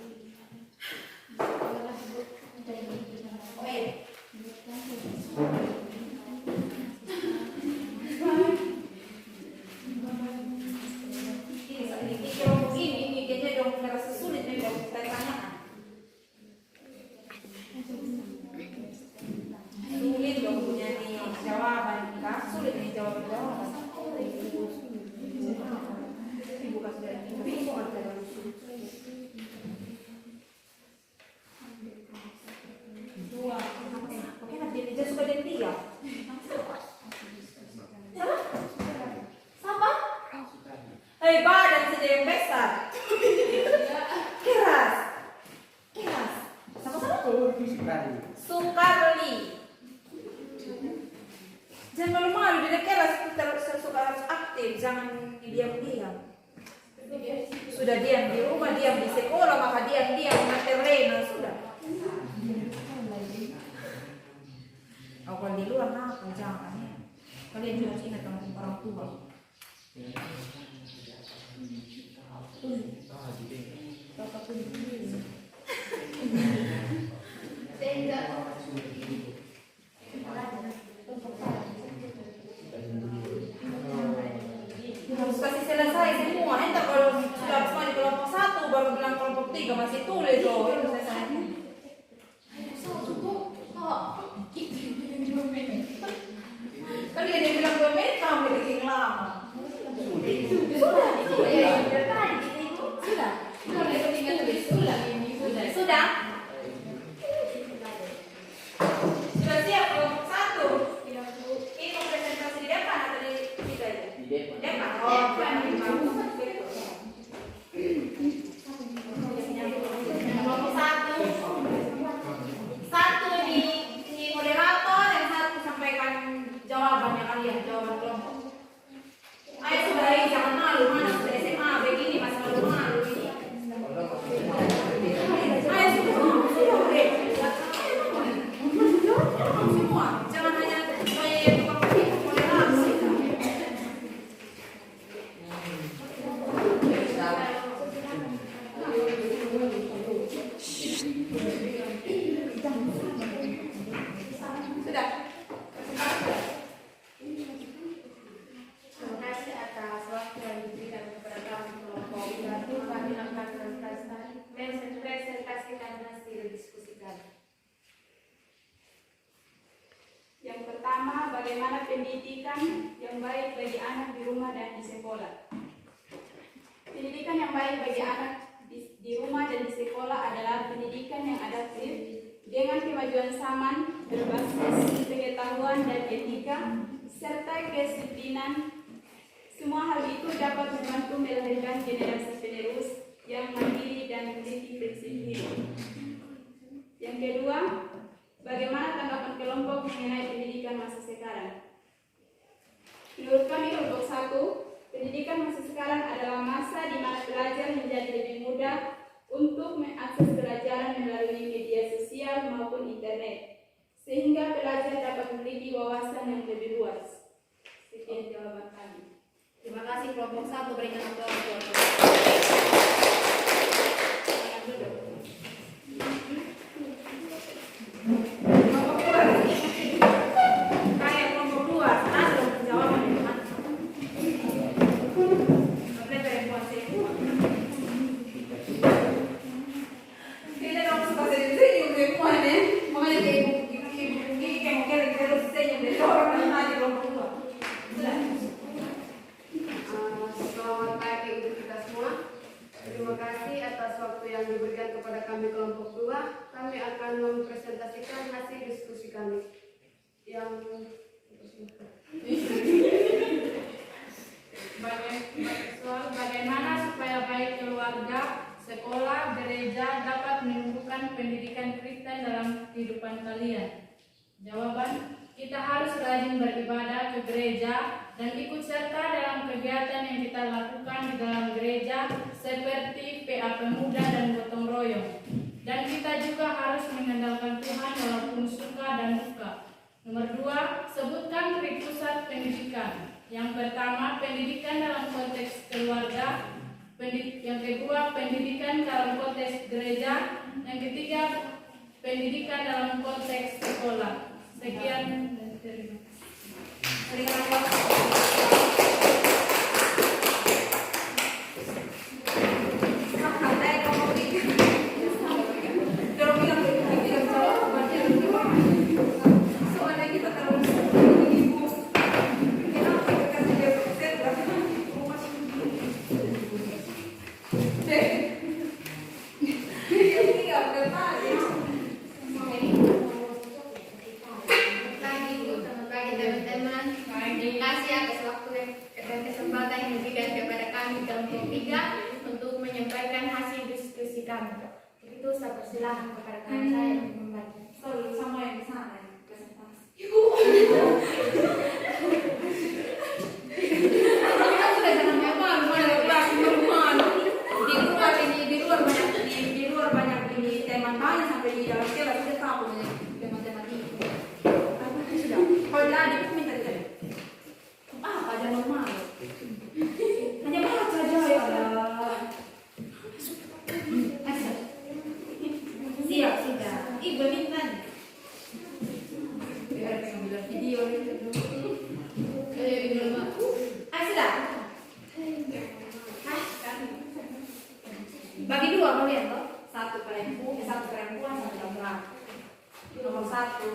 S1: Ini kayaknya dong merasa sulit nih dong pertanyaan. Sulit dong punya nih jawaban, enggak sulit nih jawaban. Hei, badan saja yang besar. Keras. Sama-sama tuh. Sukarli. Jangan malu-malu, dia keras kita harus aktif, jangan diam-diam. Sudah diam di rumah, diam di sekolah, maka diam-diam terlena sudah. kalau di luar nakal jangan ya. Kalian harus ingat sama orang tua. Bapak tuh dulu. Harus kasih selesai semua. Entah kalau sudah semua di kelompok 1 baru bilang kelompok 3 masih tulis loh. Itu selesai. Kalian yang bilang 2 menit kamu bikin lama. Sudah. Sudah siap kelompok 1. Ini mau presentasi di depan atau di situ aja? Di depan. Oh, kelompok 1 ini moderator, yang 1 sampaikan jawabannya kalian, jawaban kelompok. Ayo sudah, jangan malu, mana sudah SMA begini masih malu-malu ini. Ayo sudah. Semua, jangan hanya saya tukang moderasi. Sudah.
S3: Terima kasih atas waktu yang diberikan kepada kami kelompok 1. Kami akan presentasikan hasil diskusi kami.
S5: Yang pertama, bagaimana pendidikan yang baik bagi anak di rumah dan di sekolah. Pendidikan yang baik bagi anak di rumah dan di sekolah adalah pendidikan yang adaptif dengan kemajuan zaman, berbasis pengetahuan dan etika, serta kedisiplinan. Semua hal itu dapat membantu melahirkan generasi penerus yang mandiri dan memiliki prinsip hidup. Yang kedua, bagaimana tanggapan kelompok mengenai pendidikan masa sekarang? Menurut kami kelompok 1, pendidikan masa sekarang adalah masa di mana pelajar menjadi lebih mudah untuk mengakses pelajaran melalui media sosial maupun internet, sehingga pelajar dapat memiliki wawasan yang lebih luas. Sekian jawaban kami.
S1: Terima kasih kelompok 1 berikan aplaus. Kayak kelompok 2, ada jawaban yang mana? Kita dong suka senyum semua nih, makanya kayak ibu kayak mau terus senyum dari orang yang tadi kelompok 2.
S3: Selamat pagi untuk kita semua. Terima kasih atas waktu yang diberikan kepada kami kelompok 2. Kami akan mempresentasikan hasil diskusi kami.
S6: Bagaimana supaya baik keluarga, sekolah, gereja dapat menumbuhkan pendidikan Kristen dalam kehidupan kalian? Jawaban, kita harus rajin beribadah ke gereja dan ikut serta dalam kegiatan yang kita lakukan di dalam gereja seperti PA Pemuda dan gotong royong. Dan kita juga harus mengandalkan Tuhan walaupun suka dan duka. Nomor 2, sebutkan pusat pendidikan. Yang pertama, pendidikan dalam konteks keluarga. Yang kedua, pendidikan dalam konteks gereja. Yang ketiga, pendidikan dalam konteks sekolah. Sekian dan terima kasih.
S3: Itu saya persilahkan kepada kawan saya untuk membaca.
S1: Sama yang di sana yang presentasi. Di luar banyak ini teman tanya sampai di dalam kelas kita tahu teman-teman ini. Sudah. Bagi dua kalian toh, satu perempuan, satu laki-laki. Nomor satu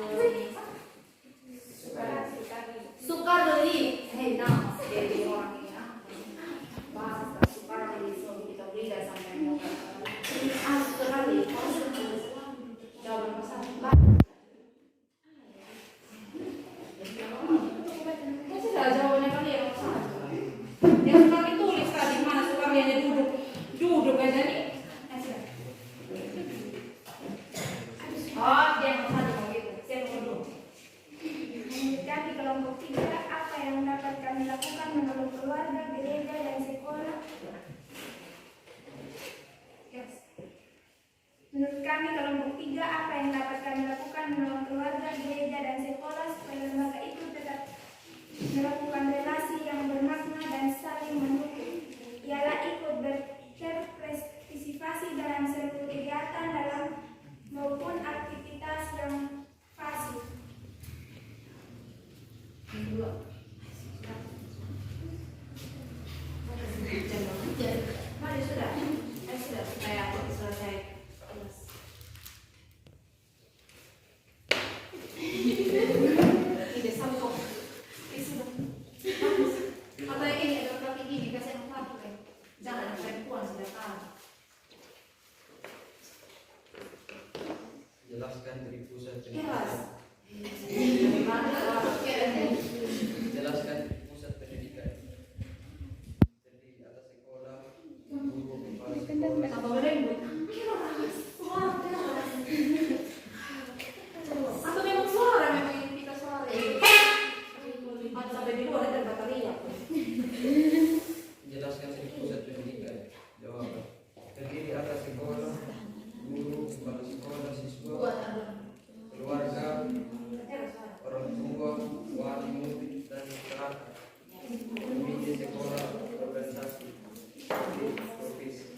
S1: suka beli, jadi orang ini bahasa suka beli, so kita beli dan sampai mau sekali jawaban masalah. Sudah jawabannya kalian yang suka ditulis tadi mana suka hanya duduk aja nih. Oh, dia mau satu begitu. Saya mau dulu.
S7: Menyikapi kelompok 3, apa yang dapat kami lakukan menurut keluarga, gereja, dan sekolah?
S1: Yes.
S7: Menurut kami kelompok 3, apa yang dapat kami lakukan menurut keluarga, gereja, dan sekolah supaya lembaga itu tetap melakukan relasi yang bermakna dan saling mendukung, ialah ikut berpartisipasi dalam seluruh kegiatan dalam maupun aktivitas yang pasif.
S1: Mari sudah, supaya aku selesai kelas. Ini sangkok, sudah. Atau yang ini ada kaki gini, kasih yang satu kan. Jangan ada perempuan sudah tahu.
S8: Jelaskan dari pusat
S1: Keras.
S8: pendidikan. Jelaskan pusat pendidikan. Terdiri atas sekolah, guru, kepala sekolah.
S1: Apa berembut? Atau memang suara, memang yang kita suara. Atau sampai di luar ada bateria.
S8: Jelaskan dari pusat pendidikan. Jawaban. Terdiri atas sekolah, guru, kepala sekolah, siswa, keluarga, orang tua, wali murid, dan masyarakat. Komite sekolah, organisasi, profesi.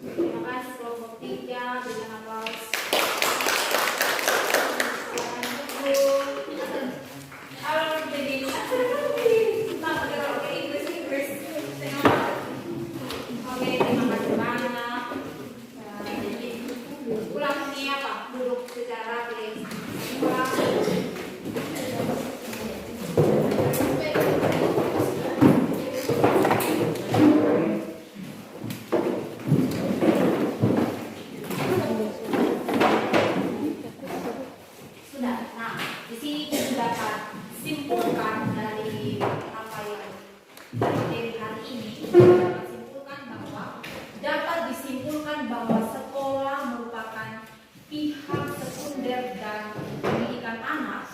S1: Terima kasih kelompok 3 dengan aplaus. Oke, terima kasih banyak. Jadi ulang ini apa? Duduk secara rapi. Sudah. Nah, di sini kita dapat simpulkan dari apa yang materi hari ini. Dapat disimpulkan bahwa sekolah merupakan pihak sekunder dan pendidikan anak,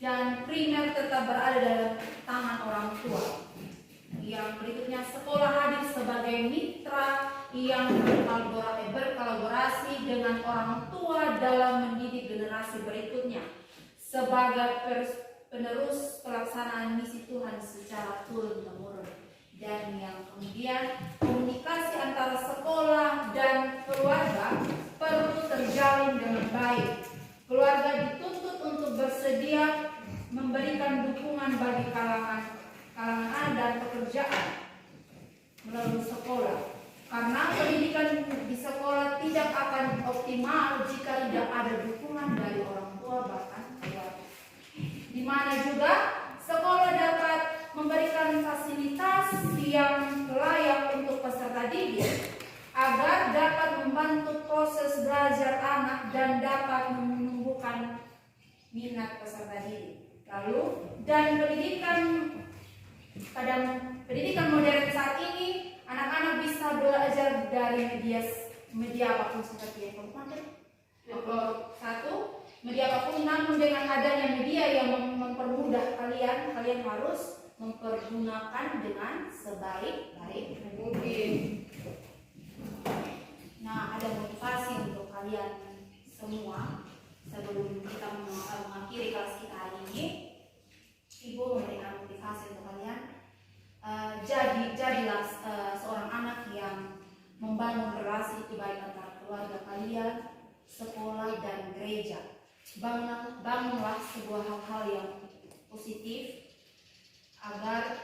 S1: dan primer tetap berada dalam tangan orang tua. Yang berikutnya, sekolah hadir sebagai mitra yang berkolaborasi dengan orang tua dalam mendidik generasi berikutnya sebagai penerus pelaksanaan misi Tuhan secara turun-temurun. Dan yang kemudian, komunikasi antara sekolah dan keluarga perlu terjalin dengan baik. Keluarga dituntut untuk bersedia memberikan dukungan bagi kalangan anak dan pekerjaan melalui sekolah. Karena pendidikan di sekolah tidak akan optimal jika tidak ada dukungan dari orang tua bahkan keluarga. Di mana juga sekolah dapat memberikan fasilitas yang layak untuk peserta didik agar dapat membantu proses belajar anak dan dapat menumbuhkan minat peserta didik. Lalu, dan pada pendidikan modern saat ini, anak-anak bisa belajar dari media apapun seperti yang media apapun, namun dengan adanya media yang mempermudah kalian harus mempergunakan dengan sebaik-baik mungkin. Nah, ada motivasi untuk kalian semua sebelum kita mengakhiri kelas kita hari ini. Ibu memberikan motivasi untuk kalian. Jadilah seorang anak yang membangun relasi itu baik antara keluarga kalian, sekolah dan gereja. Bangunlah sebuah hal-hal yang positif agar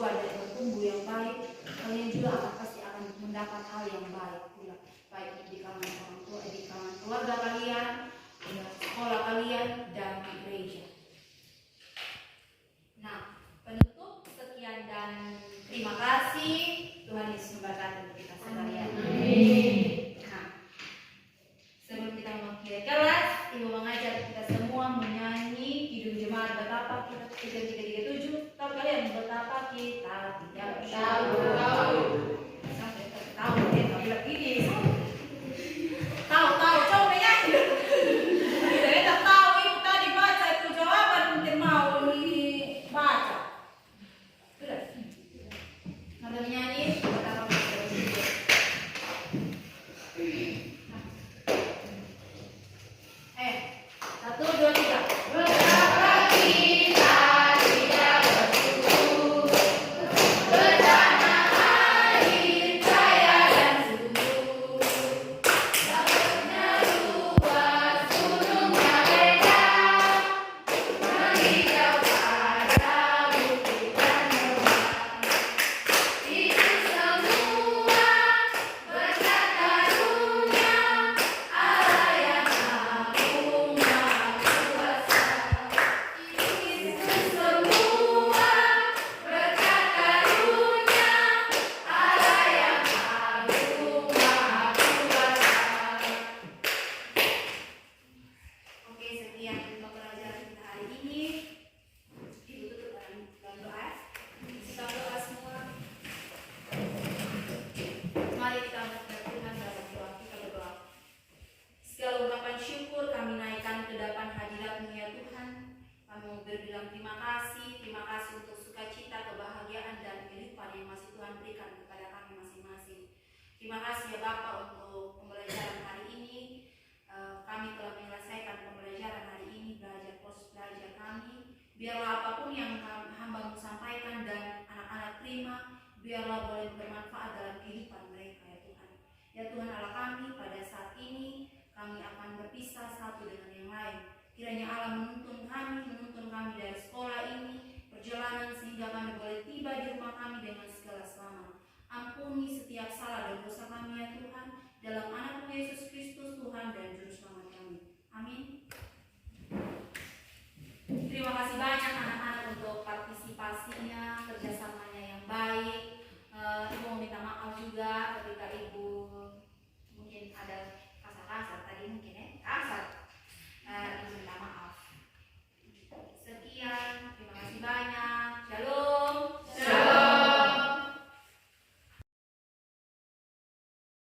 S1: berbuah dan bertumbuh yang baik, kalian juga pasti akan mendapat hal yang baik pula, baik di kalangan orang tua, di kalangan keluarga kalian, di sekolah kalian, dan di gereja. Nah, penutup sekian dan terima kasih. Tuhan Yesus memberkati kita sekalian. Nah, sebelum kita mengakhiri kelas, Ibu mengajar kita semua menyanyi Kidung Jemaat Betapa kita 3337. Tahu kalian betapa kita tidak tahu. Sampai tahu deh, nggak bilang gini. Tahu, coba nyanyi. Saya tak tahu itu tadi baca itu jawaban mungkin mau dibaca. Sudah. Nanti menyanyi betapa kita tidak tahu. Satu, dua, tiga. Betapa kita tidak bersyukur, bersama air, cahaya dan sungguh. Dapatnya luas, gunungnya beda, menghijau pada bukit dan lembah. Itu semua berkat karunia Allah yang agung maha kuasa. Itu semua berkat karunia Allah yang agung maha kuasa. Oke, sekian pembelajaran kita hari ini. Ibu tutup dalam doa. Kita berdoa semua. Mari kita menghadap Tuhan dalam doa. Kita berdoa. Segala ungkapan syukur kami naikkan ke depan hadirat-Mu ya Tuhan. Kami mau berbilang terima kasih untuk sukacita, kebahagiaan dan kehidupan yang masih Tuhan berikan kepada kami masing-masing. Terima kasih ya Bapa untuk pembelajaran hari ini. Kami telah menyelesaikan pembelajaran hari ini, proses belajar kami. Biarlah apapun yang hamba-Mu sampaikan dan anak-anak terima, biarlah boleh bermanfaat dalam kehidupan mereka ya Tuhan. Ya Tuhan Allah kami, pada saat ini kami akan berpisah satu dengan yang lain. Kiranya Allah menuntun kami dari sekolah ini, perjalanan sehingga kami boleh tiba di rumah kami dengan segala selamat. Ampuni setiap salah